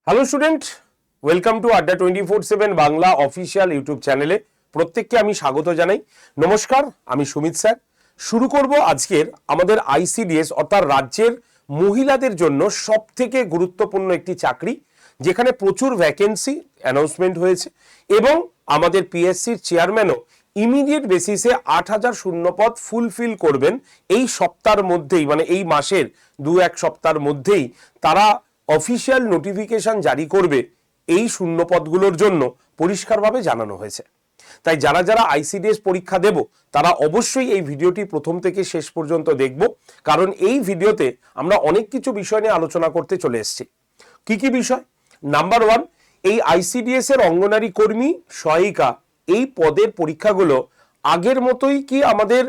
Hello student, welcome to আড্ডা 24/7 Bangla official YouTube চ্যানেলে প্রত্যেককে আমি স্বাগত জানাই। নমস্কার, আমি সুমিত স্যার। শুরু করব আজকের আমাদের আইসিডিএস অর্থাৎ রাজ্যের মহিলাদের জন্য সবথেকে গুরুত্বপূর্ণ একটি চাকরি, যেখানে প্রচুর ভ্যাকেন্সি অ্যানাউন্সমেন্ট হয়েছে এবং আমাদের পিএসসির চেয়ারম্যানও ইমিডিয়েট বেসিসে 8,000 শূন্যপদ ফুলফিল করবেন এই সপ্তাহের মধ্যেই, মানে এই মাসের 2-1 সপ্তাহের মধ্যেই তারা অফিসিয়াল নোটিফিকেশন জারি করবে। এই শূন্যপদগুলোর জন্য পরিষ্কারভাবে জানানো হয়েছে। তাই যারা যারা আইসিডিএস পরীক্ষা দেব তারা অবশ্যই এই ভিডিওটি প্রথম থেকে শেষ পর্যন্ত দেখব, কারণ এই ভিডিওতে আমরা অনেক কিছু বিষয় নিয়ে আলোচনা করতে চলে এসেছি। কি কি বিষয়? নাম্বার 1, এই আইসিডিএস এর অঙ্গনারী কর্মী সহায়িকা এই পদের পরীক্ষাগুলো আগের মতোই কি আমাদের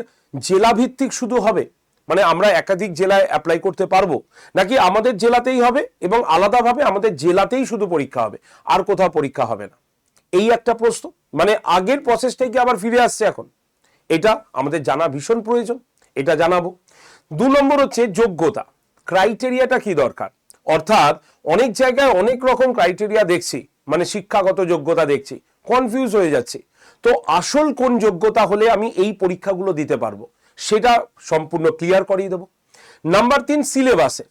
জেলা ভিত্তিক শুধু হবে, মানে আমরা একাধিক জেলায় অ্যাপ্লাই করতে পারবো, নাকি আমাদের জেলাতেই হবে এবং আলাদাভাবে আমাদের জেলাতেই শুধু পরীক্ষা হবে, আর কোথাও পরীক্ষা হবে না? এই একটা প্রশ্ন, মানে আগের প্রসেসটাই কি আবার ফিরে আসছে এখন? এটা আমাদের জানা ভীষণ প্রয়োজন, এটা জানাবো। 2 নম্বর হচ্ছে যোগ্যতা, ক্রাইটেরিয়াটা কি দরকার, অর্থাৎ অনেক জায়গায় অনেক রকম ক্রাইটেরিয়া দেখছি, মানে শিক্ষাগত যোগ্যতা দেখছি, কনফিউজ হয়ে যাচ্ছি। তো আসল কোন যোগ্যতা হলে আমি এই পরীক্ষাগুলো দিতে পারবো সেটা সম্পূর্ণ ক্লিয়ার করিয়ে দেবো। নাম্বার 3, সিলেবাসে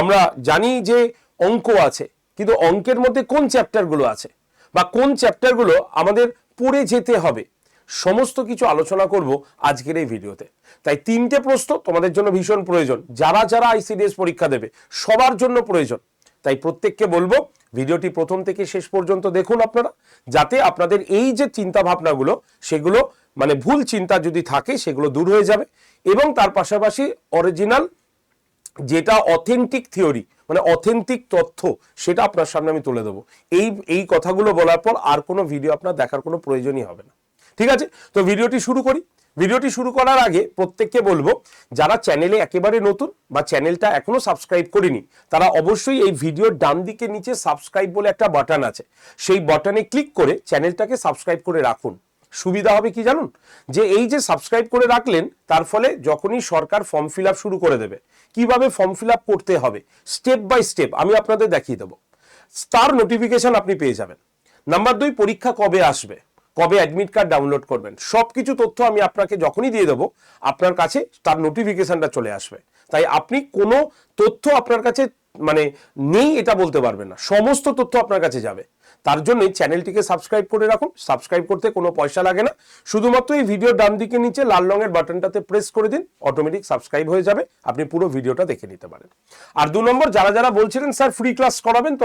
আমরা জানি যে অঙ্ক আছে, কিন্তু অঙ্কের মধ্যে কোন চ্যাপ্টারগুলো আছে বা কোন চ্যাপ্টারগুলো আমাদের পড়ে যেতে হবে, সমস্ত কিছু আলোচনা করব আজকের এই ভিডিওতে। তাই 3টে প্রশ্ন তোমাদের জন্য ভীষণ প্রয়োজন, যারা যারা আইসিডিএস পরীক্ষা দেবে সবার জন্য প্রয়োজন। তাই প্রত্যেককে বলবো ভিডিওটি প্রথম থেকে শেষ পর্যন্ত দেখুন আপনারা, যাতে আপনাদের এই যে চিন্তা ভাবনাগুলো সেগুলো, মানে ভুল চিন্তা যদি থাকে সেগুলো দূর হয়ে যাবে, এবং তার পাশাপাশি অরিজিনাল যেটা অথেন্টিক থিওরি, মানে অথেন্টিক তথ্য, সেটা আপনার সামনে আমি তুলে দেবো। এই কথাগুলো বলার পর আর কোনো ভিডিও আপনার দেখার কোনো প্রয়োজনই হবে না। ঠিক আছে, তো ভিডিওটি শুরু করি। ভিডিওটি শুরু করার আগে প্রত্যেককে বলবো, যারা চ্যানেলে একেবারে নতুন বা চ্যানেলটা এখনো সাবস্ক্রাইব করেনি তারা অবশ্যই এই ভিডিওর ডান দিকে নিচে সাবস্ক্রাইব বলে একটা বাটন আছে, সেই বাটনে ক্লিক করে চ্যানেলটাকে সাবস্ক্রাইব করে রাখুন। সুবিধা হবে কি জানুন, যে এই যে সাবস্ক্রাইব করে রাখলেন তার ফলে যখনই সরকার ফর্ম ফিল আপ শুরু করে দেবে, কিভাবে ফর্ম ফিল আপ করতে হবে স্টেপ বাই স্টেপ আমি আপনাদের দেখিয়ে দেবো। তার নোটিফিকেশন আপনি পেয়ে যাবেন। নাম্বার 2, পরীক্ষা কবে আসবে, কবে অ্যাডমিট কার্ড ডাউনলোড করবেন, সবকিছু তথ্য আমি আপনাকে যখনই দিয়ে দেবো আপনার কাছে তার নোটিফিকেশনটা চলে আসবে। তাই আপনি কোনো তথ্য আপনার কাছে মানে নেই এটা বলতে পারবেন না, সমস্ত তথ্য আপনার কাছে যাবে। তার জন্যই চ্যানেলটিকে সাবস্ক্রাইব করে রাখুন। সাবস্ক্রাইব করতে কোনো পয়সা লাগে না, শুধুমাত্র এই ভিডিওর ডান দিকে নিচে লাল রঙের বাটনটাতে প্রেস করে দিন, অটোমেটিক সাবস্ক্রাইব হয়ে যাবে, আপনি পুরো ভিডিওটা দেখে নিতে পারেন। আর 2 নম্বর, যারা যারা বলছিলেন স্যার ফ্রি ক্লাস করাবেন, তো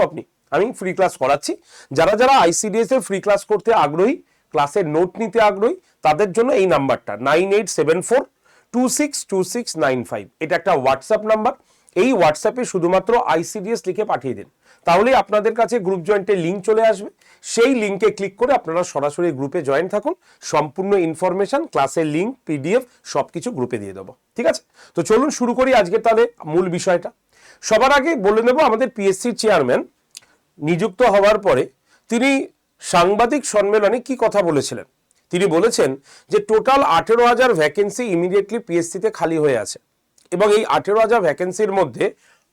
আমি ফ্রি ক্লাস করাচ্ছি। যারা যারা আইসিডিএস এর ফ্রি ক্লাস করতে আগ্রহী, ক্লাসের নোট নিতে আগ্রহী, তাদের জন্য এই নাম্বারটা 9874262695, এটা একটা হোয়াটসঅ্যাপ নাম্বার। এই হোয়াটসঅ্যাপে শুধুমাত্র আইসিডিএস লিখে পাঠিয়ে দিন, তাহলেই আপনাদের কাছে গ্রুপ জয়েন্টের লিঙ্ক চলে আসবে। সেই লিঙ্কে ক্লিক করে আপনারা সরাসরি গ্রুপে জয়েন থাকুন, সম্পূর্ণ ইনফরমেশন, ক্লাসের লিঙ্ক, পিডিএফ সবকিছু গ্রুপে দিয়ে দেবো। ঠিক আছে, তো চলুন শুরু করি আজকে তাহলে মূল বিষয়টা। সবার আগে বলে নেব, আমাদের পিএসসির চেয়ারম্যান নিযুক্ত হওয়ার পরে তিনি সাংবাদিক সম্মেলনে কি কথা বলেছিলেন। তিনি বলেছেন যে টোটাল 18,000 ভ্যাকেন্সি ইমিডিয়েটলি পিএসসিতে খালি হয়ে আছে, এবং এই 18,000 ভ্যাকেন্সির মধ্যে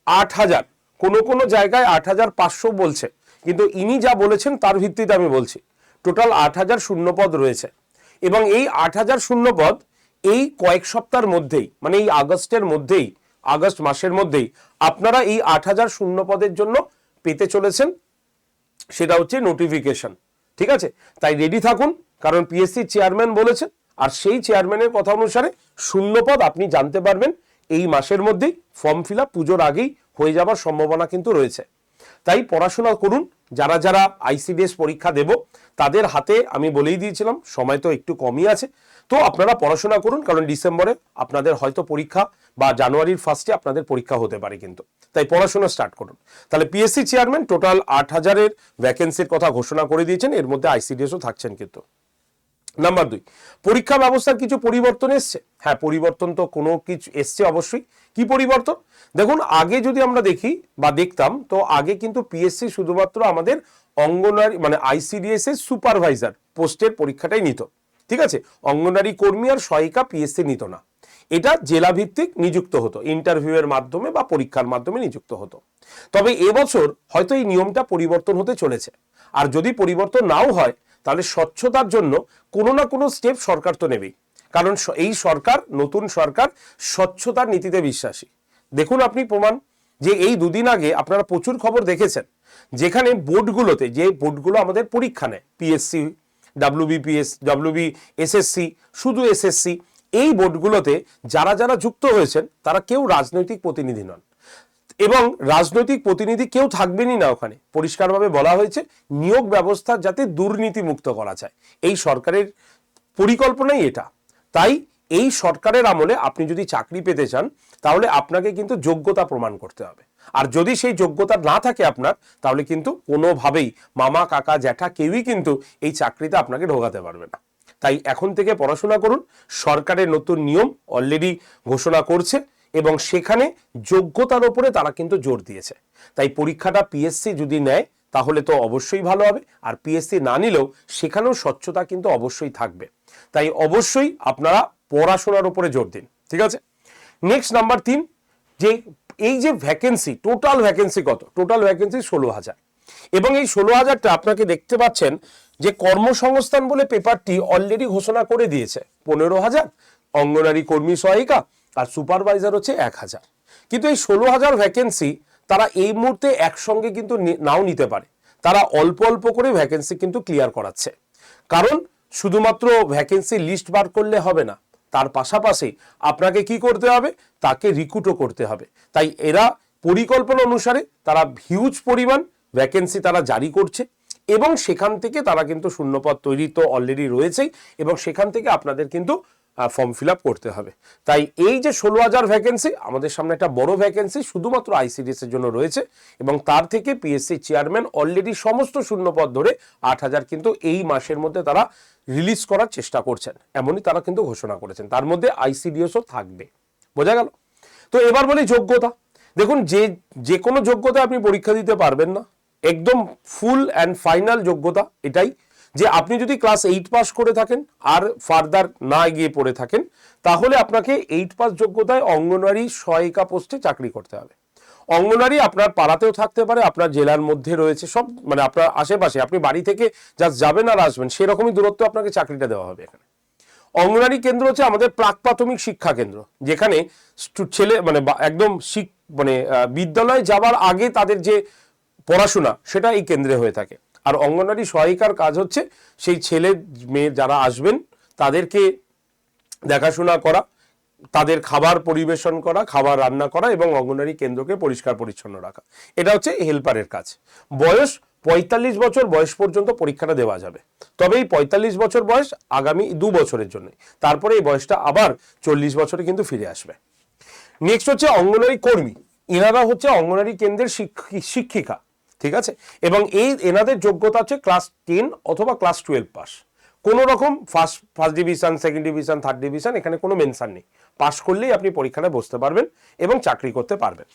8,000, কোনো জায়গায় 8,500 বলছে, কিন্তু ইনি যা বলেছেন তার ভিত্তিতে আমি বলছি টোটাল 8,000 শূন্যপদ রয়েছে। এবং এই 8,000 শূন্যপদ এই কয়েক সপ্তাহের মধ্যেই, মানে এই আগস্ট মাসের মধ্যেই আপনারা এই 8,000 শূন্যপদের জন্য পেতে চলেছেন, সেটা হচ্ছে নোটিফিকেশন। ঠিক আছে, তাই রেডি থাকুন, কারণ পিএসসি চেয়ারম্যান বলেছেন, আর সেই চেয়ারম্যানের কথা অনুসারে শূন্যপদ আপনি জানতে পারবেন এই মাসের মধ্যেই। ফর্ম ফিল আপ পুজোর আগেই হয়ে যাওয়ার সম্ভাবনা কিন্তু রয়েছে। তাই পড়াশোনা করুন। যারা যারা আইসিডিএস পরীক্ষা দেব তাদের হাতে আমি বলেই দিয়েছিলাম সময় তো একটু কমই আছে, তো আপনারা পড়াশোনা করুন, কারণ ডিসেম্বরে আপনাদের হয়তো পরীক্ষা বা জানুয়ারির ফার্স্টে আপনাদের পরীক্ষা হতে পারে কিন্তু। তাই পড়াশোনা স্টার্ট করুন। তাহলে পিএসসি চেয়ারম্যান টোটাল 8,000-এর ভ্যাকেন্সির কথা ঘোষণা করে দিয়েছেন, এর মধ্যে আইসিডিএসও থাকছেন কিন্তু। নাম্বার 2, পরীক্ষা ব্যবস্থার কিছু পরিবর্তন এসছে। হ্যাঁ, পরিবর্তন তো কোনো কিছু এসছে অবশ্যই। কি পরিবর্তন? দেখুন, আগে যদি আমরা দেখতাম, তো আগে কিন্তু পিএসসি শুধুমাত্র আমাদের অঙ্গনারী, মানে আইসিডিএস এর সুপারভাইজার পোস্টের পরীক্ষাটাই নিত। ঠিক আছে, অঙ্গনারী কর্মী আর সহায়িকা পিএসসি নিত না। এটা জেলা ভিত্তিক নিযুক্ত হতো, ইন্টারভিউয়ের মাধ্যমে বা পরীক্ষার মাধ্যমে নিযুক্ত হতো। তবে এবছর হয়তো এই নিয়মটা পরিবর্তন হতে চলেছে। আর যদি পরিবর্তন নাও হয় তাহলে স্বচ্ছতার জন্য কোনো না কোনো স্টেপ সরকার তো নেবেই, কারণ এই সরকার, নতুন সরকার স্বচ্ছতার নীতিতে বিশ্বাসী। দেখুন আপনি প্রমাণ, যে এই দুদিন আগে আপনারা প্রচুর খবর দেখেছেন যেখানে বোর্ডগুলোতে, যে বোর্ডগুলো আমাদের পরীক্ষা নেয়, পিএসসি, ডাব্লিউবিপিএস, ডাব্লিউবিএসএসসি, শুধু এসএসসি, এই বোর্ডগুলোতে যারা যারা যুক্ত হয়েছেন তারা কেউ রাজনৈতিক প্রতিনিধি নন, এবং রাজনৈতিক প্রতিনিধি কেউ থাকবেনই না ওখানে। পরিষ্কারভাবে বলা হয়েছে নিয়োগ ব্যবস্থা যাতে দুর্নীতি মুক্ত করা যায়, এই সরকারের পরিকল্পনাই এটা। তাই এই সরকারের আমলে আপনি যদি চাকরি পেতে চান তাহলে আপনাকে কিন্তু যোগ্যতা প্রমাণ করতে হবে, আর যদি সেই যোগ্যতা না থাকে আপনার, তাহলে কিন্তু কোনোভাবেই মামা, কাকা, জ্যাঠা কেউই কিন্তু এই চাকরিতে আপনাকে ঢোকাতে পারবে না। তাই এখন থেকে পড়াশোনা করুন। সরকারের নতুন নিয়ম অলরেডি ঘোষণা করছে এবং সেখানে যোগ্যতার উপরে তারা কিন্তু জোর দিয়েছে। তাই পরীক্ষাটা পিএসসি যদি নেয় তাহলে তো অবশ্যই ভালো হবে, আর পিএসসি না নিলেও সেখানেও স্বচ্ছতা কিন্তু অবশ্যই থাকবে। তাই অবশ্যই আপনারা পড়াশোনার উপরে জোর দিন, ঠিক আছে। নেক্সট নাম্বার 3, যে এই যে ভ্যাকেন্সি, টোটাল ভ্যাকেন্সি কত? টোটাল ভ্যাকেন্সি 16,000, এবং এই 16,000টা আপনাকে দেখতে পাচ্ছেন যে কর্মসংস্থান বলে পেপারটি অলরেডি ঘোষণা করে দিয়েছে 15,000, অঙ্গনারী কর্মী সহায়িকা আর সুপারভাইজার হচ্ছে 1,000। কিন্তু এই 16,000 ভ্যাকেন্সি তারা এই মুহূর্তে একসঙ্গে কিন্তু নাও নিতে পারে, তারা অল্প অল্প করে ভ্যাকেন্সি কিন্তু ক্লিয়ার করাচ্ছে। কারণ শুধুমাত্র ভ্যাকেন্সি লিস্ট বার করলে হবে না, তার পাশাপাশি আপনাকে কি করতে হবে, তাকে রিক্রুটও করতে হবে। তাই এরা পরিকল্পনা অনুসারে তারা হিউজ পরিমাণ ভ্যাকেন্সি তারা জারি করছে, এবং সেখান থেকে তারা কিন্তু শূন্যপদ তৈরি তো অলরেডি রয়েছেই, এবং সেখান থেকে আপনাদের কিন্তু ফর্ম ফিল আপ করতে হবে। তাই এই যে 16,000 ভ্যাকেন্সি, আমাদের সামনে একটা বড় ভ্যাকেন্সি শুধুমাত্র আইসিডিএস এর জন্য রয়েছে, এবং তার থেকে পিএসসি চেয়ারম্যান অলরেডি সমস্ত শূন্যপদ ধরে 8,000 কিন্তু এই মাসের মধ্যে তারা রিলিজ করার চেষ্টা করছেন, এমনই তারা কিন্তু ঘোষণা করেছেন। তার মধ্যে আইসিডিএসও থাকবে, বোঝা গেল? তো এবার বলি যোগ্যতা। দেখুন, যে কোনো যোগ্যতা আপনি পরীক্ষা দিতে পারবেন না, একদম ফুল অ্যান্ড ফাইনাল যোগ্যতা এটাই যে আপনি যদি ক্লাস 8 পাস করে থাকেন আর ফার্দার না এগিয়ে পড়ে থাকেন, তাহলে আপনাকে 8 পাস যোগ্যতায় অঙ্গনওয়াড়ি সহায়িকা পোস্টে চাকরি করতে হবে। অঙ্গনওয়াড়ি আপনার পাড়াতেও থাকতে পারে, আপনার জেলার মধ্যে রয়েছে, সব মানে আপনার আশেপাশে, আপনি বাড়ি থেকে জাস্ট যাবেন আর আসবেন সেরকমই দূরত্ব আপনাকে চাকরিটা দেওয়া হবে এখানে। অঙ্গনওয়াড়ি কেন্দ্র হচ্ছে আমাদের প্রাক প্রাথমিক শিক্ষা কেন্দ্র, যেখানে ছেলে মানে একদম বিদ্যালয়ে যাওয়ার আগে তাদের যে পড়াশোনা সেটা এই কেন্দ্রে হয়ে থাকে। আর অঙ্গনওয়াড়ি সহায়িকার কাজ হচ্ছে সেই ছেলে মেয়ে যারা আসবেন তাদেরকে দেখাশোনা করা, তাদের খাবার পরিবেশন করা, খাবার রান্না করা, এবং অঙ্গনওয়াড়ি কেন্দ্রকে পরিষ্কার পরিচ্ছন্ন রাখা, এটা হচ্ছে হেল্পারের কাজ। বয়স 45 বছর বয়স পর্যন্ত পরীক্ষাটা দেওয়া যাবে, তবে এই 45 বছর বয়স আগামী 2 বছরের জন্য, তারপরে এই বয়সটা আবার 40 বছরে কিন্তু ফিরে আসবে। নেক্সট হচ্ছে অঙ্গনওয়াড়ি কর্মী, এনারা হচ্ছে অঙ্গনওয়াড়ি কেন্দ্রের শিক্ষিকা, ঠিক আছে, এবং এনাদের যোগ্যতা হচ্ছে ক্লাস 10 অথবা ক্লাস 12 পাস। কোনো রকম first division, second division, third division এখানে কোনো মেনশন নেই, পাস করলেই আপনি পরীক্ষায় বসতে পারবেন এবং চাকরি করতে পারবেন।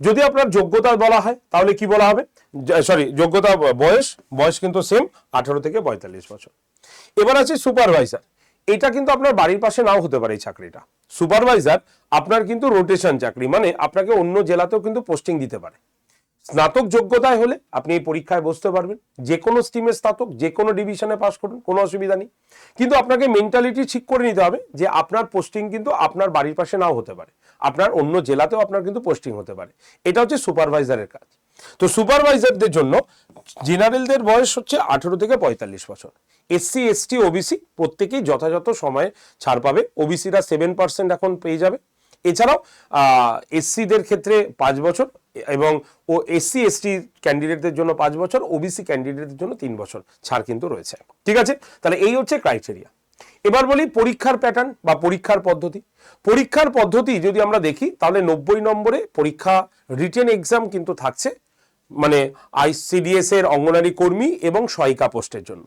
যদি আপনার যোগ্যতা বলা হয় তাহলে কি বলা হবে, যোগ্যতা বয়স কিন্তু সেম 18 থেকে 45 বছর। এবার আছে সুপারভাইজার, এটা কিন্তু আপনার বাড়ির পাশে নাও হতে পারে এই চাকরিটা। সুপারভাইজার আপনার কিন্তু রোটেশন চাকরি, মানে আপনাকে অন্য জেলাতেও কিন্তু পোস্টিং দিতে পারে। স্নাতক যোগ্যতায় হলে আপনি এই পরীক্ষায় বসতে পারবেন, যে কোনো স্ট্রিমের স্নাতক, যে কোনো ডিভিশনে পাস করুন, কোনো অসুবিধা নেই। কিন্তু আপনাকে মেন্টালিটি ঠিক করে নিতে হবে যে আপনার পোস্টিং কিন্তু আপনার বাড়ির পাশে নাও হতে পারে, আপনার অন্য জেলাতেও আপনার কিন্তু পোস্টিং হতে পারে। এটা হচ্ছে সুপারভাইজারের কাজ। তো সুপারভাইজারদের জন্য জেনারেলদের বয়স হচ্ছে 18 থেকে 45 বছর, এসসি এসটি ওবিসি প্রত্যেকেই যথাযথ সময়ে ছাড় পাবে। ওবিসিরা 7% এখন পেয়ে যাবে। এছাড়াও এসসিদের ক্ষেত্রে 5 বছর, এবং ও এসসি এসটি ক্যান্ডিডেটদের জন্য 5 বছর, ওবিসি ক্যান্ডিডেটদের জন্য 3 বছর ছাড় কিন্তু রয়েছে, ঠিক আছে। তাহলে এই হচ্ছে ক্রাইটেরিয়া। এবার বলি পরীক্ষার প্যাটার্ন বা পরীক্ষার পদ্ধতি। পরীক্ষার পদ্ধতি যদি আমরা দেখি তাহলে 90 নম্বরে পরীক্ষা, রিটেন এক্সাম কিন্তু থাকছে, মানে আইসিডিএস এর অঙ্গনারী কর্মী এবং সহায়িকা পোস্টের জন্য।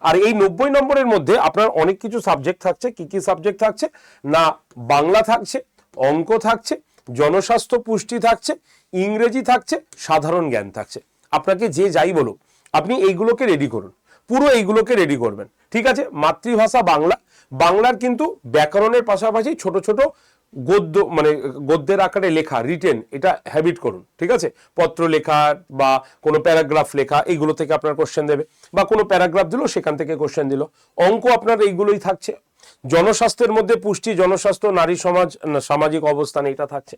আর এই 90 নম্বরের মধ্যে আপনার অনেক কিছু সাবজেক্ট থাকছে। কি কি সাবজেক্ট থাকছে না, বাংলা থাকছে, অঙ্ক থাকছে, জনস্বাস্থ্য পুষ্টি থাকছে, ইংরেজি থাকছে, সাধারণ জ্ঞান থাকছে। আপনাকে যে যাই বলুক আপনি এইগুলোকে রেডি করুন, পুরো এইগুলোকে রেডি করবেন, ঠিক আছে। মাতৃভাষা বাংলা, বাংলার কিন্তু ব্যাকরণের পাশাপাশি ছোট ছোট গদ্য মানে গদ্যের আকারে লেখা রিটেন এটা হ্যাবিট করুন, ঠিক আছে। পত্র লেখা বা কোনো প্যারাগ্রাফ লেখা এইগুলো থেকে আপনার কোশ্চেন দেবে, বা কোনো প্যারাগ্রাফ দিল সেখান থেকে কোশ্চেন দিল। অঙ্ক আপনার এইগুলোই থাকছে। জনস্বাস্থ্যের মধ্যে পুষ্টি, জনস্বাস্থ্য, নারী সমাজ, সামাজিক অবস্থান এটা থাকছে।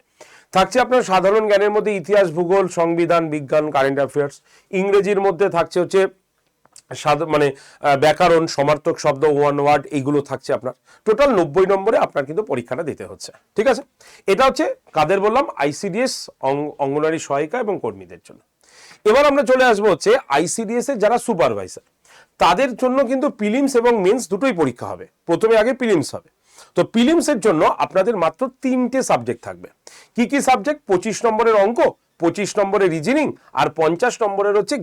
থাকছে আপনার সাধারণ জ্ঞানের মধ্যে ইতিহাস, ভূগোল, সংবিধান, বিজ্ঞান, কারেন্ট অ্যাফেয়ার্স। ইংরেজির মধ্যে থাকছে হচ্ছে মানে ব্যাকরণ, সমার্থক শব্দ, ওয়ান ওয়ার্ড, এইগুলো থাকছে আপনার। টোটাল 90 নম্বরে আপনার কিন্তু পরীক্ষাটা দিতে হচ্ছে, ঠিক আছে। এটা হচ্ছে কাদের বললাম, আইসিডিএস, অঙ্গনওয়াড়ি সহায়িকা এবং কর্মীদের জন্য। এবার আমরা চলে আসবো হচ্ছে আইসিডিএস এর যারা সুপারভাইজার, তাদের জন্য কিন্তু প্রিলিমস এবং মেন্স দুটোই পরীক্ষা হবে। প্রথমে আগে প্রিলিমস হবে। তো প্রিলিমসের জন্য আপনাদের মাত্র 3টে সাবজেক্ট থাকবে। কি কি সাবজেক্ট? 25 নম্বরের অঙ্ক, 25 নম্বরের রিজনিং, আর 50 নম্বরের হচ্ছে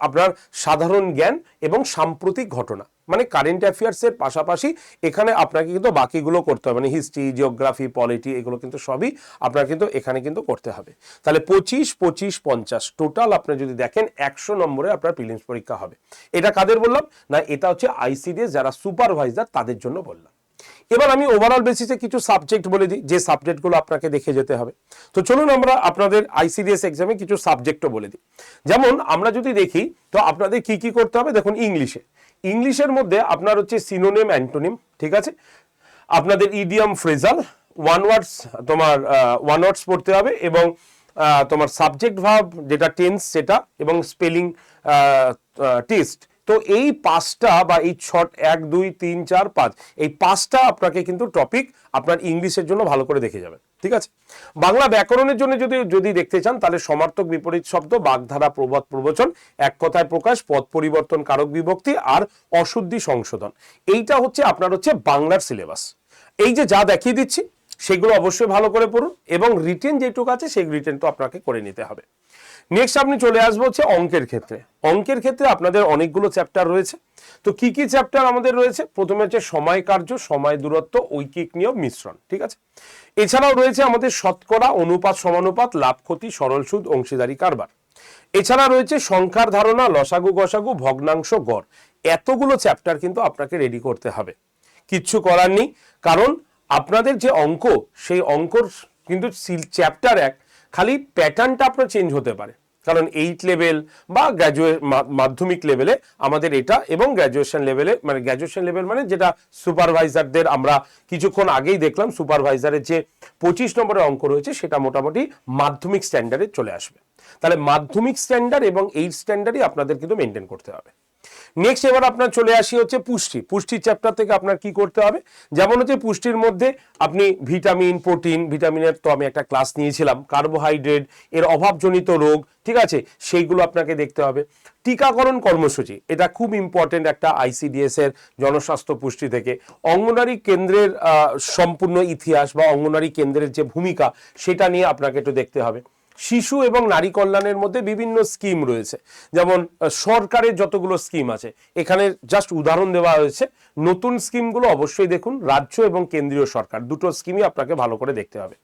আপনার সাধারণ জ্ঞান এবং সাম্প্রতিক ঘটনা, মানে কারেন্ট অ্যাফেয়ার্সের পাশাপাশি এখানে আপনাকে কিন্তু বাকিগুলো করতে হবে, মানে হিস্ট্রি, জিওগ্রাফি, পলিটি, এগুলো কিন্তু সবই আপনার কিন্তু এখানে কিন্তু করতে হবে। তাহলে 25, 25, 50 টোটাল আপনি যদি দেখেন 100 নম্বরে আপনার প্রিলিমস পরীক্ষা হবে। এটা কাদের বললাম না, এটা হচ্ছে আইসিডিএস যারা সুপারভাইজার তাদের জন্য বললাম। এবার আমি ওভারঅল বেসিসে কিছু সাবজেক্ট বলে দিই, যে সাবজেক্টগুলো আপনাকে দেখে যেতে হবে। তো চলুন আমরা আপনাদের আইসিডিএস এক্সামে কিছু সাবজেক্টও বলে দিই। যেমন আমরা যদি দেখি তো আপনাদের কি কি করতে হবে, দেখুন ইংলিশের মধ্যে আপনার হচ্ছে সিনোনিম, অ্যান্টোনিম, ঠিক আছে। আপনাদের ইডিয়াম, ফ্রেজাল, ওয়ান ওয়ার্ডস পড়তে হবে, এবং তোমার সাবজেক্ট ভার্ব যেটা টেন্স সেটা, এবং স্পেলিং টেস্ট। তো এই 5টা বা এই 1, 2, 3, 4, 5 এই 5টা আপনাকে কিন্তু টপিক আপনার ইংলিশের জন্য ভালো করে দেখে যাবেন, ঠিক আছে। বাংলা ব্যাকরণের জন্য যদি দেখতে চান তাহলে সমার্থক, বিপরীত শব্দ, বাগধারা, প্রবাদ, প্রবচন, এক কথায় প্রকাশ, পদ পরিবর্তন, কারক বিভক্তি আর অশুদ্ধি সংশোধন, এইটা হচ্ছে আপনার হচ্ছে বাংলার সিলেবাস। এই যে যা দেখিয়ে দিচ্ছি সেগুলো অবশ্যই ভালো করে পড়ুন, এবং রিটেন যেটুকু আছে সেই রিটেন তো আপনাকে করে নিতে হবে। নেক্সট আপনি চলে আসবো হচ্ছে অঙ্কের ক্ষেত্রে। অঙ্কের ক্ষেত্রে আপনাদের অনেকগুলো চ্যাপ্টার রয়েছে। তো কি কি চ্যাপ্টার আমাদের রয়েছে? প্রথমে হচ্ছে সময় কার্য, সময় দূরত্ব, ঐকিক নিয়ম, মিশ্রণ, ঠিক আছে। এছাড়াও রয়েছে আমাদের শতকরা, অনুপাত, সমানুপাত, লাভ ক্ষতি, সরল সুদ, অংশীদারি কারবার। এছাড়া রয়েছে সংখ্যার ধারণা, লসাগু, গসাগু, ভগ্নাংশ, গড়। এতগুলো চ্যাপ্টার কিন্তু আপনাকে রেডি করতে হবে, কিচ্ছু করার নেই। কারণ আপনাদের যে অঙ্ক, সেই অঙ্কর কিন্তু চ্যাপ্টার 1 খালি প্যাটার্নটা আপনার চেঞ্জ হতে পারে, কারণ 8 লেভেল বা মাধ্যমিক লেভেলে আমাদের এটা, এবং গ্র্যাজুয়েশন লেভেল মানে যেটা সুপারভাইজারদের আমরা কিছুক্ষণ আগেই দেখলাম, সুপারভাইজারের যে 25 নম্বরের অঙ্ক রয়েছে সেটা মোটামুটি মাধ্যমিক স্ট্যান্ডার্ডে চলে আসবে। তাহলে মাধ্যমিক স্ট্যান্ডার্ড এবং 8 স্ট্যান্ডার্ডই আপনাদের কিন্তু মেনটেন করতে হবে। নেক্সট এবার আপনার চলে আসি হচ্ছে পুষ্টির চ্যাপ্টার থেকে আপনার কি করতে হবে। যেমন হচ্ছে পুষ্টির মধ্যে আপনি ভিটামিন, প্রোটিন, ভিটামিনের তো আমি একটা ক্লাস নিয়েছিলাম, কার্বোহাইড্রেট, এর অভাবজনিত রোগ, ঠিক আছে, সেইগুলো আপনাকে দেখতে হবে। টিকাকরণ কর্মসূচি, এটা খুব ইম্পর্টেন্ট একটা আইসিডিএস এর জনস্বাস্থ্য পুষ্টি থেকে। অঙ্গনওয়াড়ি কেন্দ্রের সম্পূর্ণ ইতিহাস বা অঙ্গনওয়াড়ি কেন্দ্রের যে ভূমিকা সেটা নিয়ে আপনাকে একটু দেখতে হবে। শিশু এবং নারী কল্যাণের মধ্যে বিভিন্ন স্কিম রয়েছে, যেমন সরকারের যতগুলো স্কিম আছে এখানে জাস্ট উদাহরণ দেওয়া হয়েছে। নতুন স্কিমগুলো অবশ্যই দেখুন, রাজ্য এবং কেন্দ্রীয় সরকার দুটো স্কিমই আপনাকে ভালো করে দেখতে হবে।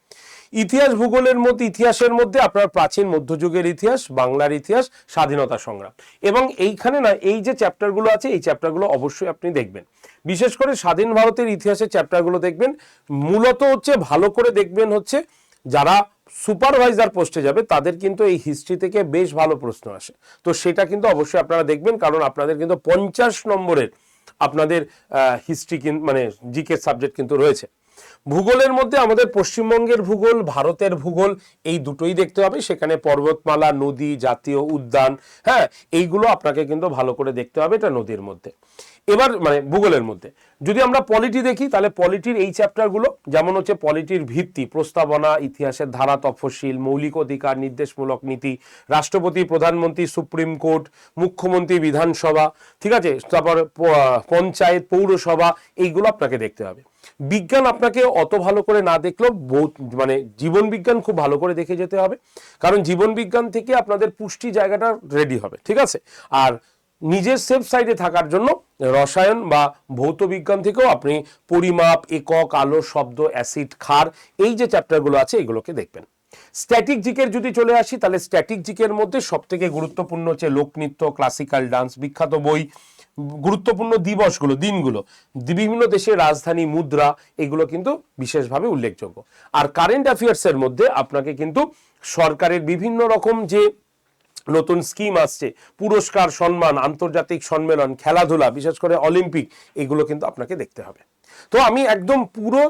ইতিহাসের মধ্যে আপনার প্রাচীন মধ্যযুগের ইতিহাস, বাংলার ইতিহাস, স্বাধীনতা সংগ্রাম, এবং এইখানে না এই যে চ্যাপ্টারগুলো আছে এই চ্যাপ্টারগুলো অবশ্যই আপনি দেখবেন। বিশেষ করে স্বাধীন ভারতের ইতিহাসের চ্যাপ্টারগুলো দেখবেন। মূলত হচ্ছে ভালো করে দেখবেন হচ্ছে যারা সুপারভাইজার পোস্টে যাবে তাদের কিন্তু এই হিস্ট্রি থেকে বেশ ভালো প্রশ্ন আসে, তো সেটা কিন্তু অবশ্যই আপনারা দেখবেন, কারণ আপনাদের কিন্তু 50 নম্বরের আপনাদের হিস্ট্রি মানে জিকে সাবজেক্ট কিন্তু রয়েছে। ভূগোলের মধ্যে আমাদের পশ্চিমবঙ্গের ভূগোল, ভারতের ভূগোল, এই দুটোই দেখতে হবে। সেখানে পর্বতমালা, নদী, জাতীয় উদ্যান, হ্যাঁ, এইগুলো আপনাকে কিন্তু ভালো করে দেখতে হবে, এটা নদীর মধ্যে। এবার মানে ভূগোলের মধ্যে যদি আমরা পলিটি দেখি তাহলে পলিটির এই চ্যাপ্টারগুলো, যেমন হচ্ছে পলিটির ভিত্তি, প্রস্তাবনা, ইতিহাসের ধারা, তফসিল, মৌলিক অধিকার, নির্দেশমূলক নীতি, রাষ্ট্রপতি, প্রধানমন্ত্রী, সুপ্রিম কোর্ট, মুখ্যমন্ত্রী, বিধানসভা, ঠিক আছে, তারপর পঞ্চায়েত, পৌরসভা, এইগুলো আপনাকে দেখতে হবে। বিজ্ঞান আপনাকে অত ভালো করে না দেখলেও মানে জীবন বিজ্ঞান খুব ভালো করে দেখে যেতে হবে, কারণ জীবন বিজ্ঞান থেকে আপনাদের পুষ্টি জায়গাটা রেডি হবে, ঠিক আছে। আর নিজের সেফ সাইডে থাকার জন্য রসায়ন বা ভৌত বিজ্ঞান থেকেও আপনি পরিমাপ, একক, আলো, শব্দ, অ্যাসিড, ক্ষার, এই যে চ্যাপ্টারগুলো আছে এগুলোকে দেখবেন। স্ট্যাটিক জিকের যদি চলে আসি তাহলে স্ট্যাটিক জিকের মধ্যে সব থেকে গুরুত্বপূর্ণ হচ্ছে লোকনৃত্য, ক্লাসিক্যাল ডান্স, বিখ্যাত বই গুরুত্বপূর্ণ দিবসগুলো, দিনগুলো, বিভিন্ন দেশের রাজধানী, মুদ্রা, এগুলো কিন্তু বিশেষভাবে উল্লেখযোগ্য। আর কারেন্ট অ্যাফেয়ার্সের মধ্যে আপনাকে কিন্তু সরকারের বিভিন্ন রকম যে নতুন স্কিম আসছে, পুরস্কার, সম্মান, আন্তর্জাতিক সম্মেলন, খেলাধুলা, বিশেষ করে অলিম্পিক, এগুলো কিন্তু আপনাকে দেখতে হবে। তো আমি একদম পুরো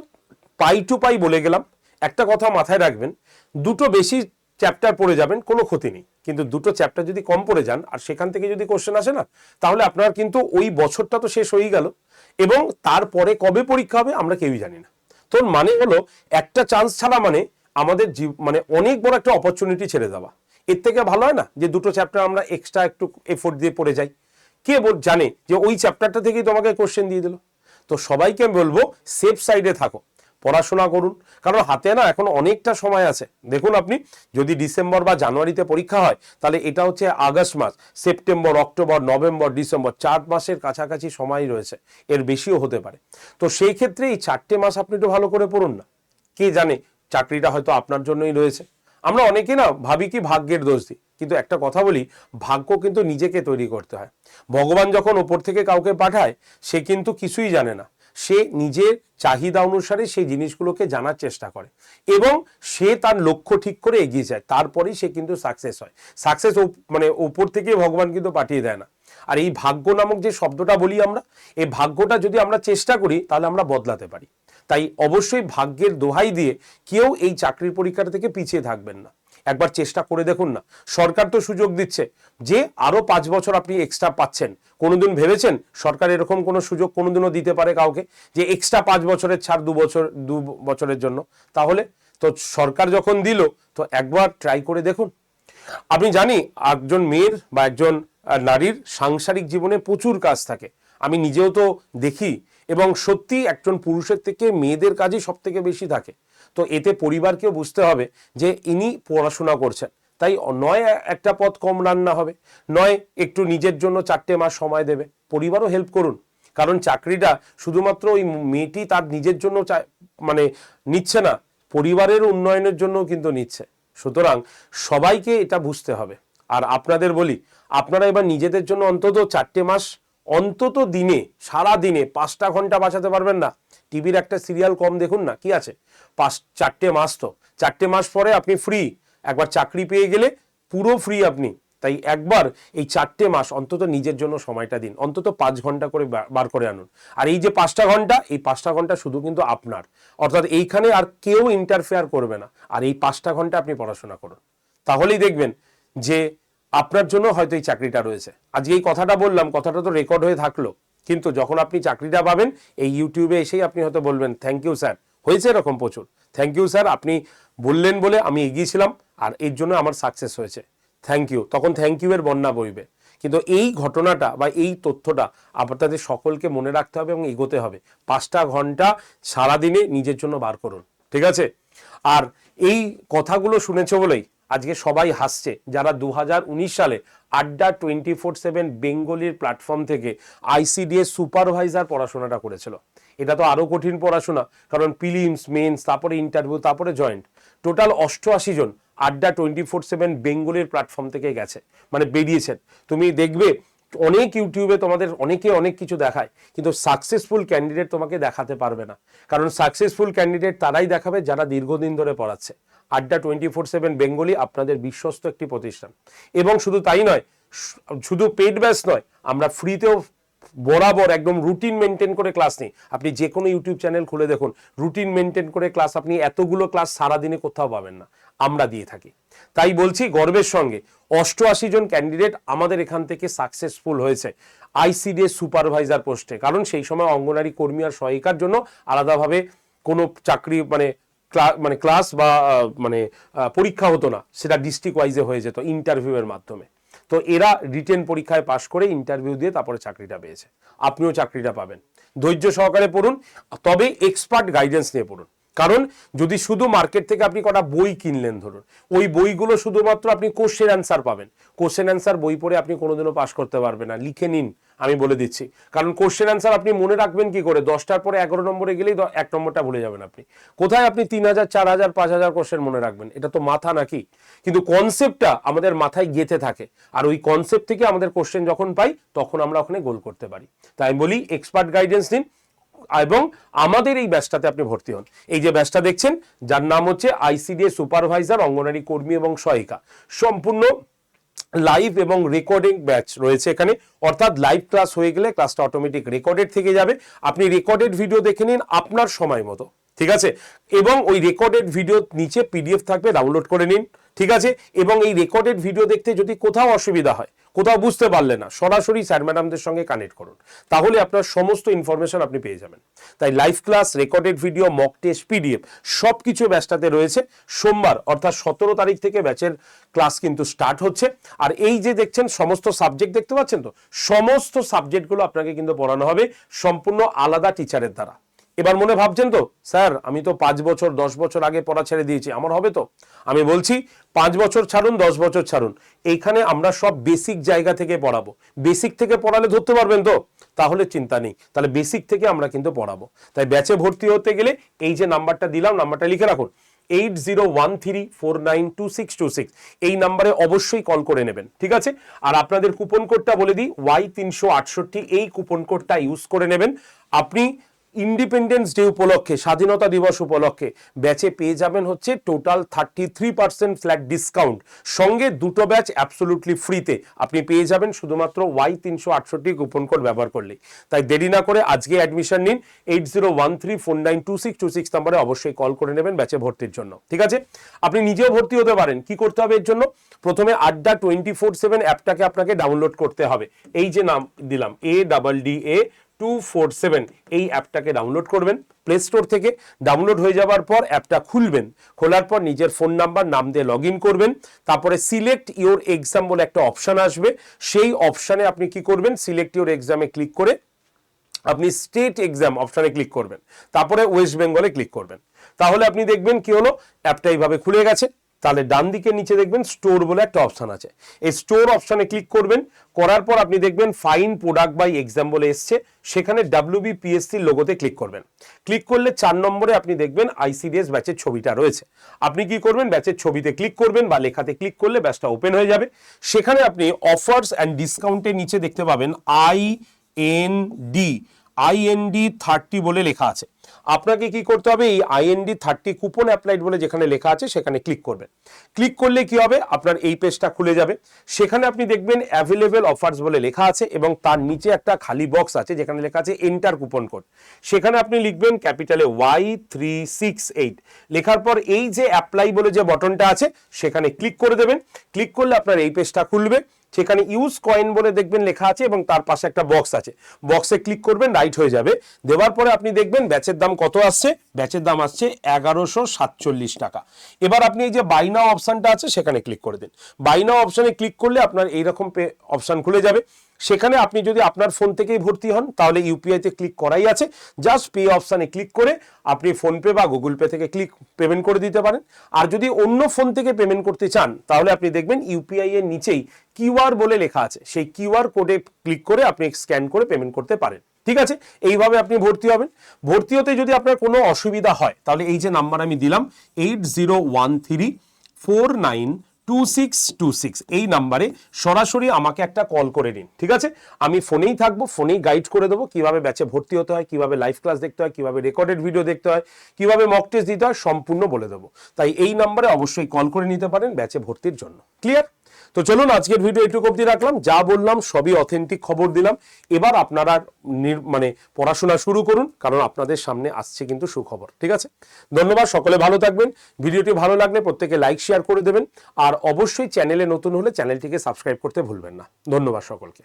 পাই টু পাই বলে গেলাম। একটা কথা মাথায় রাখবেন, দুটো বেশি চ্যাপ্টার পড়ে যাবেন, কোনো ক্ষতি নেই, কিন্তু দুটো চ্যাপ্টার যদি কম পড়ে যান আর সেখান থেকে যদি কোশ্চেন আসে না, তাহলে আপনার কিন্তু ওই বছরটা তো শেষ হয়ে গেল, এবং তারপরে কবে পরীক্ষা হবে আমরা কেউই জানি না। তো মানে হলো একটা চান্স ছাড়া মানে আমাদের মানে অনেক বড় একটা অপরচুনিটি ছেড়ে দেওয়া। এর থেকে ভালো হয় না যে দুটো চ্যাপ্টার আমরা এক্সট্রা একটু এফোর্ট দিয়ে পড়ে যাই? কে জানে যে ওই চ্যাপ্টারটা থেকেই তোমাকে কোশ্চেন দিয়ে দিল। তো সবাইকে বলবো সেফ সাইডে থাকো, পড়াশোনা করুন, কারণ হাতে না এখন অনেকটা সময় আছে। দেখুন, আপনি যদি ডিসেম্বর বা জানুয়ারিতে পরীক্ষা হয়, তাহলে এটা হচ্ছে আগস্ট মাস, সেপ্টেম্বর, অক্টোবর, নভেম্বর, ডিসেম্বর, 4 মাসের কাছাকাছি সময় রয়েছে, এর বেশিও হতে পারে। তো সেই ক্ষেত্রে এই 4টে মাস আপনি একটু ভালো করে পড়ুন না। কে জানে চাকরিটা হয়তো আপনার জন্যই রয়েছে। আমরা অনেকে না ভাবি কি ভাগ্যের দোষ দিই, কিন্তু একটা কথা বলি, ভাগ্য কিন্তু নিজেকে তৈরি করতে হয়। ভগবান যখন ওপর থেকে কাউকে পাঠায়, সে কিন্তু কিছুই জানে না, সে নিজের চাহিদা অনুসারে সেই জিনিসগুলোকে জানার চেষ্টা করে এবং সে তার লক্ষ্য ঠিক করে এগিয়ে যায়, তারপরেই সে কিন্তু সাকসেস হয়। সাকসেস মানে ওপর থেকে ভগবান কিন্তু পাঠিয়ে দেয় না। আর এই ভাগ্য নামক যে শব্দটা বলি আমরা, এই ভাগ্যটা যদি আমরা চেষ্টা করি তাহলে আমরা বদলাতে পারি। তাই অবশ্যই ভাগ্যের দোহাই দিয়ে কেউ এই চাকরির পরীক্ষাটা থেকে পিছিয়ে থাকবেন না, একবার চেষ্টা করে দেখুন না। সরকার তো সুযোগ দিচ্ছে যে আরো 5 বছর আপনি এক্সট্রা পাচ্ছেন। কোনোদিন ভেবেছেন সরকার এরকম কোনো সুযোগ কোনোদিনও দিতে পারে কাউকে, যে এক্সট্রা 5 বছরের ছাড় 2 বছরের জন্য? তাহলে তো সরকার যখন দিল, তো একবার ট্রাই করে দেখুন। আপনি জানি একজন মেয়ের বা একজন নারীর সাংসারিক জীবনে প্রচুর কাজ থাকে, আমি নিজেও তো দেখি, এবং সত্যি একজন পুরুষের থেকে মেয়েদের কাজই সব থেকে বেশি থাকে। তো এতে পরিবারকেও বুঝতে হবে যে ইনি পড়াশোনা করছেন, তাই নয় একটা পদ কম রান্না হবে, নয় একটু নিজের জন্য 4টে মাস সময় দেবে, পরিবারও হেল্প করুন। কারণ চাকরিটা শুধুমাত্র ওই মেয়েটি তার নিজের জন্য মানে নিচ্ছে না, পরিবারের উন্নয়নের জন্যও কিন্তু নিচ্ছে। সুতরাং সবাইকে এটা বুঝতে হবে। আর আপনাদের বলি, আপনারা এবার নিজেদের জন্য অন্তত 4টে মাস, অন্তত দিনে, সারা দিনে 5টা ঘন্টা বাঁচাতে পারবেন না? টিভির একটা সিরিয়াল কম দেখুন না, কি আছে? 4টে মাস, তো 4টে মাস পরে আপনি ফ্রি। একবার চাকরি পেয়ে গেলে পুরো ফ্রি আপনি। তাই একবার এই 4টে মাস অন্তত নিজের জন্য সময়টা দিন, অন্তত 5 ঘন্টা করে বার করে আনুন। আর এই যে 5টা ঘন্টা, এই 5টা ঘন্টা শুধু কিন্তু আপনার, অর্থাৎ এইখানে আর কেউ ইন্টারফেয়ার করবে না। আর এই 5টা ঘন্টা আপনি পড়াশোনা করুন, তাহলেই দেখবেন যে আপনার জন্য হয়তো এই চাকরিটা রয়েছে। আজকে এই কথাটা বললাম, কথাটা তো রেকর্ড হয়ে থাকলো, কিন্তু যখন আপনি চাকরিটা পাবেন, এই ইউটিউবে এসেই আপনি হয়তো বলবেন, থ্যাংক ইউ স্যার। হয়েছে এরকম প্রচুর, থ্যাংক ইউ স্যার, আপনি বললেন বলে আমি এগিয়েছিলাম আর এর জন্য আমার সাকসেস হয়েছে, থ্যাংক ইউ। তখন থ্যাংক ইউ এর বন্যা বইবে। কিন্তু এই ঘটনাটা বা এই তথ্যটা আপনাদের সকলকে মনে রাখতে হবে এবং এগোতে হবে। 5টা ঘন্টা সারাদিনে নিজের জন্য বার করুন, ঠিক আছে? আর এই কথাগুলো শুনেছ বলেই আজকে সবাই হাসছে, যারা 2019 সালে আড্ডা 24/7 বেঙ্গলির প্ল্যাটফর্ম থেকে আইসিডিএস সুপারভাইজার পড়াশোনাটা করেছিল। এটা তো আরো কঠিন পড়াশোনা, কারণ প্রিলিমস, মেন্স, তারপরে ইন্টারভিউ, তারপরে জয়েন্ট। টোটাল 88 জন আড্ডা 24/7 বেঙ্গলির প্ল্যাটফর্ম থেকে গেছে, মানে বেরিয়েছেন। তুমি দেখবে অনেক ইউটিউবে তোমাদের অনেকে অনেক কিছু দেখায়, কিন্তু সাকসেসফুল ক্যান্ডিডেট তোমাকে দেখাতে পারবে না, কারণ সাকসেসফুল ক্যান্ডিডেট তারাই দেখাবে যারা দীর্ঘদিন ধরে পড়াচ্ছে। আড্ডা 24/7 বেঙ্গলি আপনাদের বিশ্বস্ত একটি প্রতিষ্ঠান। এবং শুধু তাই নয়, শুধু পেড ব্যাচ নয়, আমরা ফ্রিতেও বরাবর একদম রুটিন মেনটেন করে ক্লাস নিই। আপনি যে কোনো ইউটিউব চ্যানেল খুলে দেখুন, রুটিন মেনটেন করে ক্লাস, আপনি এতগুলো ক্লাস সারাদিনে কোথাও পাবেন না, আমরা দিয়ে থাকি। তাই বলছি গর্বের সঙ্গে, 88 জন ক্যান্ডিডেট আমাদের এখান থেকে সাকসেসফুল হয়েছে আইসিডিএস সুপারভাইজার পোস্টে। কারণ সেই সময় অঙ্গনারী কর্মী আর সহায়িকার জন্য আলাদাভাবে কোনো চাকরি মানে ক্লাস বা পরীক্ষা হতো না, সেটা ডিস্ট্রিক্ট ওয়াইজে হয়ে যেত ইন্টারভিউয়ের মাধ্যমে। তো এরা রিটেন পরীক্ষায় পাশ করে ইন্টারভিউ দিয়ে তারপরে চাকরিটা পেয়েছে, আপনিও চাকরিটা পাবেন। ধৈর্য সহকারে পড়ুন, তবে এক্সপার্ট গাইডেন্স নিয়ে পড়ুন, কারণ যদি শুধু মার্কেট থেকে আপনি কটা বই কিনলেন ধরুন, ওই বইগুলো শুধুমাত্র আপনি কোশ্চেন অ্যান্সার পাবেন, কোশ্চেন অ্যান্সার বই পড়ে আপনি কোনোদিনও পাস করতে পারবেন না। লিখে নিন, আমি বলে দিচ্ছি, কারণ কোশ্চেন অ্যান্সার আপনি মনে রাখবেন কি করে? 10টার পরে 11 নম্বরে গেলেই 1 নম্বরটা ভুলে যাবেন আপনি। কোথায় আপনি 3000, 4000, 5000 কোশ্চেন মনে রাখবেন? এটা তো মাথা নাকি? কিন্তু কনসেপ্টটা আমাদের মাথায় গেঁথে থাকে, আর ওই কনসেপ্ট থেকে আমাদের কোশ্চেন যখন পাই তখন আমরা ওখানে গোল করতে পারি। তাই আমি বলি এক্সপার্ট গাইডেন্স নিন এবং আমাদের এই ব্যাচটাতে আপনি ভর্তি হন। এই যে ব্যাচটা দেখছেন, যার নাম হচ্ছে আইসিডিএস সুপারভাইজার, অঙ্গনারী কর্মী এবং সহায়িকা, সম্পূর্ণ লাইভ এবং রেকর্ডিং ব্যাচ রয়েছে এখানে। অর্থাৎ লাইভ ক্লাস হয়ে গেলে ক্লাসটা অটোমেটিক রেকর্ডেড থেকে যাবে, আপনি রেকর্ডেড ভিডিও দেখে নিন আপনার সময় মতো, ঠিক আছে? এবং ওই রেকর্ডেড ভিডিও নিচে পিডিএফ থাকবে, ডাউনলোড করে নিন, ঠিক আছে? এবং এই রেকর্ডেড ভিডিও দেখতে যদি কোথাও অসুবিধা হয়, কোথাও বুঝতে পারলে না, সরাসরি স্যার ম্যাডামদের সঙ্গে কানেক্ট করুন, তাহলে আপনার সমস্ত ইনফরমেশন আপনি পেয়ে যাবেন। তাই live class, recorded video, mock test, PDF সব কিছু ব্যাচটাতে রয়েছে। সোমবার অর্থাৎ 17 তারিখ থেকে ব্যাচের ক্লাস কিন্তু স্টার্ট হচ্ছে। আর এই যে দেখছেন সমস্ত সাবজেক্ট দেখতে পাচ্ছেন তো, সমস্ত সাবজেক্টগুলো আপনাকে কিন্তু পড়ানো হবে সম্পূর্ণ আলাদা টিচারের দ্বারা। এবার মনে ভাবছেন তো, স্যার আমি তো 5 বছর 10 বছর আগে পড়া ছেড়ে দিয়েছি, আমার হবে তো? আমি বলছি 5 বছর ছাড়ুন, 10 বছর ছাড়ুন, এইখানে আমরা সব বেসিক জায়গা থেকে পড়াবো। বেসিক থেকে পড়ালে ধরতে পারবেন তো? তাহলে চিন্তা নেই, তাহলে বেসিক থেকে আমরা কিন্তু পড়াবো। তাই ব্যাচে ভর্তি হতে গেলে এই যে নাম্বারটা দিলাম, নাম্বারটা লিখে রাখুন, 8013492626, এই নাম্বারে অবশ্যই কল করে নেবেন, ঠিক আছে? আর আপনাদের কুপন কোডটা বলে দিই, Y368, এই কুপন কোডটা ইউজ করে নেবেন। আপনি ইন্ডিপেন্ডেন্স ডে উপলক্ষে, স্বাধীনতা দিবস উপলক্ষে ব্যাচে পেয়ে যাবেন হচ্ছে টোটাল 33% ফ্ল্যাট ডিসকাউন্ট, সঙ্গে দুটো ব্যাচ অ্যাবসলুটলি ফ্রিতে আপনি পেয়ে যাবেন শুধুমাত্র Y368 কুপন কোড ব্যবহার করলেই। তাই দেরি না করে আজকে অ্যাডমিশন নিন। 8013492626 নম্বরে অবশ্যই কল করে নেবেন ব্যাচে ভর্তির জন্য, ঠিক আছে? আপনি নিজেও ভর্তি হতে পারেন। কি করতে হবে এর জন্য? প্রথমে আড্ডা 24/7 অ্যাপটাকে আপনাকে ডাউনলোড করতে হবে। এই যে নাম দিলাম ADDA247, এই অ্যাপটাকে ডাউনলোড করবেন প্লে স্টোর থেকে। ডাউনলোড হয়ে যাওয়ার পর অ্যাপটা খুলবেন, খোলার পর নিজের ফোন নাম্বার, নাম দিয়ে লগ ইন করবেন। তারপরে সিলেক্ট ইওর এক্সাম বলে একটা অপশান আসবে, সেই অপশানে আপনি কি করবেন, সিলেক্ট ইওর এক্সামে ক্লিক করে আপনি স্টেট এক্সাম অপশানে ক্লিক করবেন, তারপরে ওয়েস্ট বেঙ্গলে ক্লিক করবেন। তাহলে আপনি দেখবেন কি হলো, অ্যাপটা এইভাবে খুলে গেছে। তাহলে ডান দিকে নিচে দেখবেন স্টোর বলে একটা অপশান আছে, এই স্টোর অপশানে ক্লিক করবেন। করার পর আপনি দেখবেন ফাইন প্রোডাক্ট বাই এক্সাম বলে এসছে, সেখানে WBPSC লোগোতে ক্লিক করবেন। ক্লিক করলে 4 নম্বরে আপনি দেখবেন ICDS ব্যাচের ছবিটা রয়েছে। আপনি কি করবেন, ব্যাচের ছবিতে ক্লিক করবেন বা লেখাতে ক্লিক করলে ব্যাচটা ওপেন হয়ে যাবে। সেখানে আপনি অফার্স অ্যান্ড ডিসকাউন্টের নিচে দেখতে পাবেন IND 30 বলে লেখা আছে। আপনাকে কি করতে হবে, এই IND 30 কুপন অ্যাপ্লাইড বলে যেখানে লেখা আছে সেখানে ক্লিক করবেন। ক্লিক করলে কি হবে, আপনার এই পেজটা খুলে যাবে। সেখানে আপনি দেখবেন অ্যাভেলেবেল অফার্স বলে লেখা আছে এবং তার নিচে একটা খালি বক্স আছে যেখানে লেখা আছে এন্টার কুপন কোড। সেখানে আপনি লিখবেন ক্যাপিটালে Y368, লেখার পর এই যে অ্যাপ্লাই বলে যে বটনটা আছে সেখানে ক্লিক করে দেবেন। ক্লিক করলে আপনার এই পেজটা খুলবে, সেখানে ইউজ কয়েন বলে দেখবেন লেখা আছে এবং তার পাশে একটা বক্স আছে, বক্সে ক্লিক করবেন, রাইট হয়ে যাবে। দেওয়ার পরে আপনি দেখবেন ব্যাচের দাম কত আসছে, ব্যাচের দাম আসছে 1147 টাকা। এবার আপনি এই যে বাই নাও অপশানটা আছে সেখানে ক্লিক করে দিন। বাই নাও অপশানে ক্লিক করলে আপনার এইরকম অপশান খুলে যাবে। সেখানে আপনি যদি আপনার ফোন থেকেই ভর্তি হন তাহলে ইউপিআইতে ক্লিক করাই আছে, জাস্ট পে অপশানে ক্লিক করে আপনি ফোনপে বা গুগল পে থেকে পেমেন্ট করে দিতে পারেন। আর যদি অন্য ফোন থেকে পেমেন্ট করতে চান তাহলে আপনি দেখবেন ইউপিআই এর নিচেই QR বলে লেখা আছে, সেই QR কোডে ক্লিক করে আপনি স্ক্যান করে পেমেন্ট করতে পারেন, ঠিক আছে? এইভাবে আপনি ভর্তি হবেন। ভর্তি হতে যদি আপনার কোনো অসুবিধা হয় তাহলে এই যে নাম্বার আমি দিলাম 8013492626, এই নাম্বারে সরাসরি আমাকে একটা কল করে নিন, ঠিক আছে? আমি ফোনেই থাকবো, ফোনেই গাইড করে দেবো কিভাবে ব্যাচে ভর্তি হতে হয়, কিভাবে লাইভ ক্লাস দেখতে হয়, কিভাবে রেকর্ডেড ভিডিও দেখতে হয়, কিভাবে মক টেস্ট দিতে হয়, সম্পূর্ণ বলে দেবো। তাই এই নাম্বারে অবশ্যই কল করে নিতে পারেন ব্যাচে ভর্তির জন্য। ক্লিয়ার? তো চলুন আজকের ভিডিও এটুকু অবধি রাখলাম, যা বললাম সবই অথেন্টিক খবর দিলাম। এবার আপনারা পড়াশোনা শুরু করুন, কারণ আপনাদের সামনে আসছে কিন্তু সুখবর, ঠিক আছে? ধন্যবাদ, সকলে ভালো থাকবেন। ভিডিওটি ভালো লাগলে প্রত্যেকে লাইক শেয়ার করে দেবেন, আর অবশ্যই চ্যানেলে নতুন হলে চ্যানেলটিকে সাবস্ক্রাইব করতে ভুলবেন না। ধন্যবাদ সকলকে।